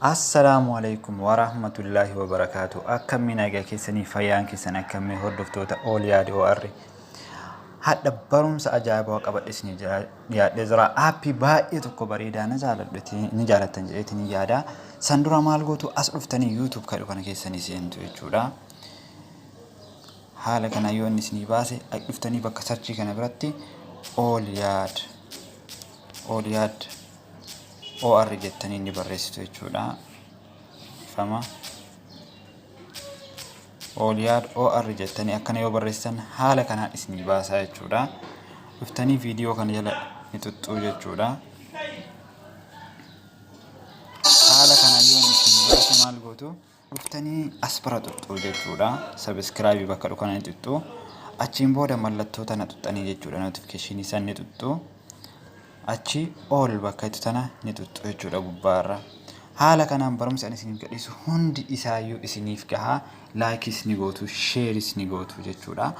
Assalamualaikum warahmatullahi wabarakatuh. Akkam nagaa keessanii fayyaan keessan akkamii hordoftoota ooliyaadhi OR. Hadda barumsa ajaa'ibaa qabadhisni yaadde jira. Aappii baay'ee tokko bareedaa na jaalattan jedheetini yaada. San dura maal gootu as dhuftanii YouTube kadhu kana keessanii seentu jechuudha. Haala kana yoo inni isinii baase dhuftanii bakka sarchii kana biratti ooliyaad OR jettanii ni barreessitu jechuudha. Fama ooliyaad OR jettanii akkana yoo barreessan haala kanaan isinii baasaa jechuudha. Dhuftanii viidiyoo kana jala ni tuttuu jechuudha. Haala kana yoo isinii baase maal gootu dhuftanii as bira tuttuu jechuudha. Subscribe bakka dhukana ni tuttuu. Achiin booda mallattoo tana tuttanii jechuudha. Notification isaan ni tuttuu. Achi all bakka itti tana ni tuttu jechuudha gubbaarra. Haala kanaan barumsa isiniif gadhiisu hundi isaayyuu isiniif gahaa. Likes ni gootu, shares ni gootu jechuudha.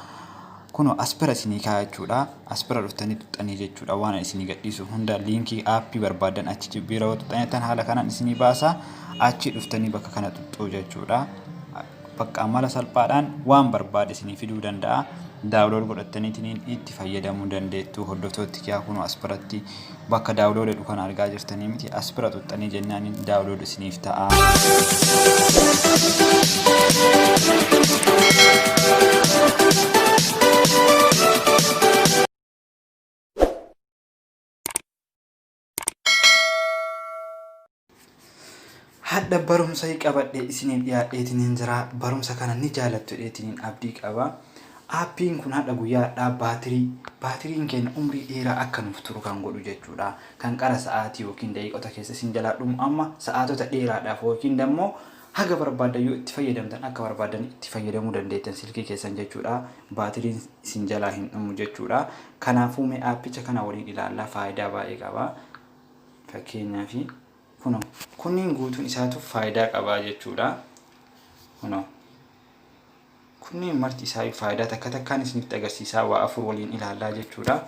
Kuno as bira isinii kaa jechuudha. As bira dhuftanii tuttanii jechuudha. Waan isinii gadhiisu hunda linkii aappii barbaadan achi jibbiira yoo tuttanitan haala kanaan isinii baasa. Achi dhuftanii bakka kana tuttuu jechuudha. Bakka amala salphaadhaan waan barbaade isinii fiduu danda'a. Daawlood godhattaniitiin itti fayyadamuu dandeettu. Hordoftooti kiyaa kuno as biratti bakka daawlood jedhu kana argaa jirtanii miti as bira tuttanii jennaan daawlood isiniif ta'a. Hadda barumsa qabadhe isiniif dhiyaadheetiin jira. Barumsa kana ni jaalattu dheetiin abdii qaba. Aappiin kun hadha guyyaadhaa baatiriin keenya umrii dheeraa akka nuuf turu kan godhu jechuudha. Kan qara sa'aatii yookiin daqiiqota keessa isin jalaa dhumu amma sa'aatota dheeraadhaaf yookiin immoo haga barbaadan yoo itti fayyadamtan akka barbaadan itti fayyadamuu dandeettan silkii keessan jechuudha. Baatiriin isin jalaa hin dhumu jechuudha. Kanaafuu mee aappicha kana waliin ilaallaa faayidaa baay'ee qaba. Fakkeenyaaf kunniin guutuun isaatu faayidaa qaba jechuudha. Kunniin marti isaa faayidaa takka takkaan isiniif agarsiisaa waa afur waliin ilaallaa jechuudha.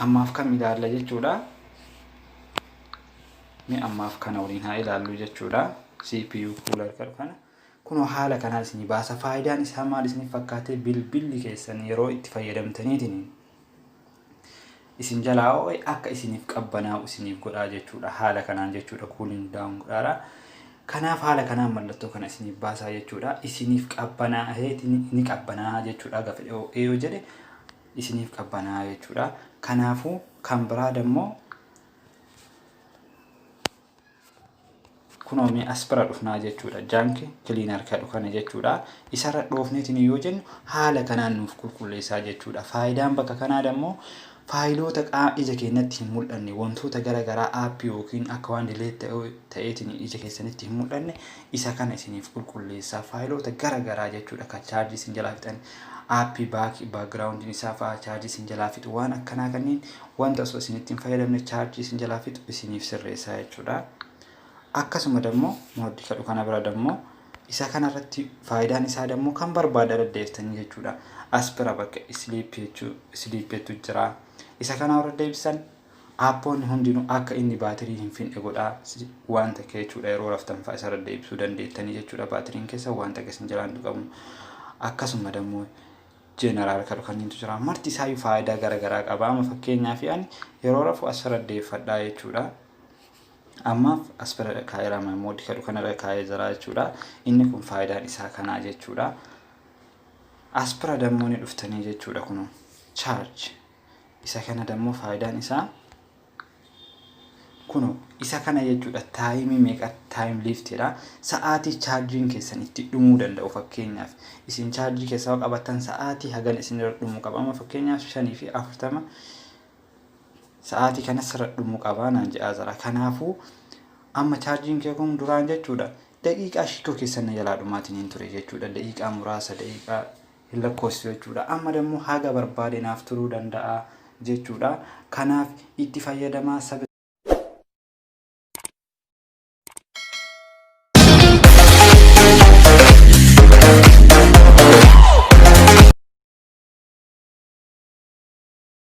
Ammaaf kam ilaalla jechuudha. Mee ammaaf kana waliin haa ilaallu jechuudha. CPU cooler kana. Kunoo haala kanaan isinii baasa. Faayidaan isaa maal isiniif fakkaatee bilbilli keessan yeroo itti fayyadamtaniitiin isin jalaa akka isiniif qabbanaa'u isiniif godhaa jechuudha. Haala kanaan jechuudha cooling down godhaadha. Kanaaf haala kanaan mallattoo kana isiniif baasaa jechuudha. Isiniif qabbanaa'eetiin ni qabbanaa'a jechuudha. Gaafa yoo jedhe isiniif qabbanaa'a jechuudha. Kanaafuu kan biraa immoo kunoo mee as bira dhufnaa jechuudha. Junk cleaner kadhu kana jechuudha. Isarra dhoofneetiin yoo jennu haala kanaan nuuf qulqulleessaa jechuudha. Faayidaan bakka kanaa immoo faayiloota ija keenyatti hin mul'anne wantoota garaagaraa aappii yookiin akka waan dileet ta'eetiin ija keessanitti hin mul'anne isa kana isiniif qulqulleessaa. Faayiloota garaagaraa jechuudha. Kan chaarjii isin jalaa fixan aappii baakgiraawundiin isaa fa'aa chaarjii isin jalaa fixu waan akkanaa kanneen wanta osoo isinitti hin fayyadamne chaarjii isin jalaa fixu isiniif sirreessaa jechuudha. Akkasuma immoo mooddi kadhu kana bira immoo isa kanarratti faayidaan isaa immoo kan barbaada daddeeftanii jechuudha. As bira bakka sleep'etu jira. Isa kana warra deebisan aappoonni hundinuu akka inni baatirii hin finne godhaa waan takka jechuudha. Yeroo raftan fa'aa isa deebisuu dandeettanii jechuudha. Baatiriin keessa waan takka isin jalaan qabu. Akkasuma immoo jeneraal kadhu kanneentu jira. Marti isaa faayidaa garaagaraa qaba. Amma fakkeenyaaf yeroo rafu as deeffadhaa jechuudha. Ammaaf as bira kaa'eera mooddi kadhu kanarra kaa'ee jira jechuudha. Inni kun faayidaan isaa kanaa jechuudha. As bira dammoo ni dhuftanii jechuudha kunoo charge. Isa kana dammoo faayidaan isaa kunoo isa kana jechuudha. Taayimii meeqa taayim liftedha. Sa'aatii chaarjiin keessan itti dhumuu danda'u fakkeenyaaf isin chaarjii keessaa qabattan sa'aatii hagan isin irra dhumuu qaba. Amma fakkeenyaaf 5 fi 40 sa'aatii kana sirra dhumuu qaba naan jedhaa jira. Kanaafuu amma chaarjiin kee kun duraan jechuudha daqiiqaa shikoo keessan jalaa dhumaatiin hin ture jechuudha. Daqiiqaa muraasa daqiiqaa hin lakkoofsisu jechuudha. Amma dammoo haga barbaade naaf turuu danda'a jechuudha. Kanaaf itti fayyadamaa